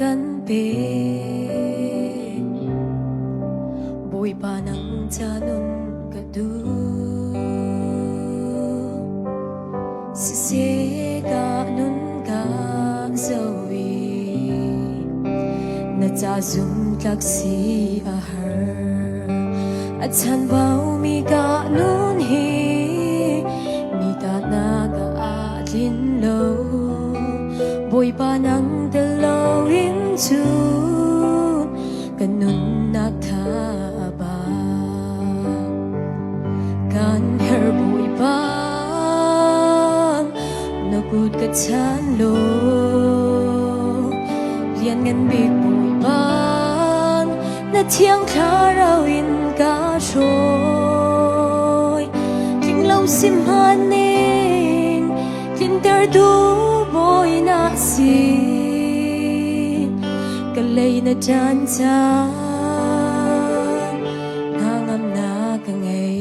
กันเป็บุยปานังจานุนกะดูสิเสกานุนกาเซวีน่าจะซุ่มตักสีอาหารอาจารย์บ่าวมีกานุนฮีมีตานากาอาลินโลบุยปานังเดโลวินจูกันนุนนักทาบากันเฮอร์บุยปานนักกูดกับฉันโลเรียนกันบิกบุยปานน่าเที่ยงคลาเราอินกาโชยทิ้งเราสิมหันเองทิ้งเตอร์ดูboy na si kalay na dyan sa hangam na kangay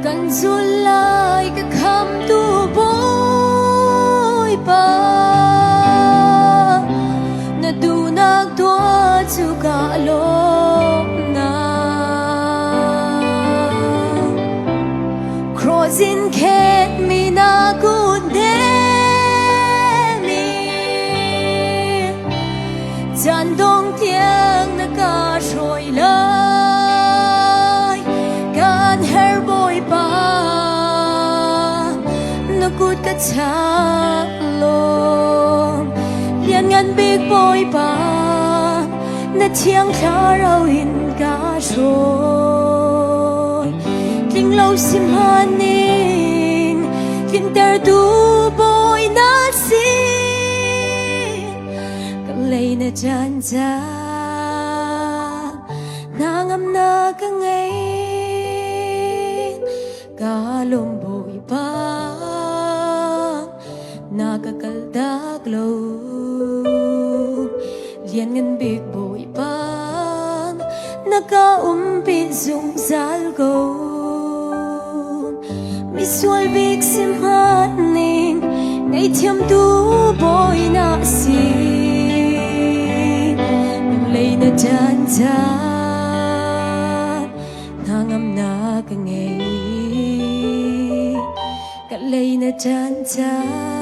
kan zulay ka kham tu boy pa na du nag tua chu ka lo na crossing ket mi na ku de mi chan dong tiang na ka shoi lai kan her boy paนักกูดกับฉันลมเรียนงานบิ๊กบอยปาน่าเที่ยงคลาเราอินกาโชยทิ้งเราสิมหันเองทิ้งแต่ดูบอยน่าสิก็เลยน่าจันจานางอำนาก็ไงกาลมบอยปาnakakaldak lo lian ngan big boy pan nakaumpi zung zal go miswal big sim haning ngay thiam tu boy na si nang lay na jan jan nangam na ka ngay ka lay na jan jan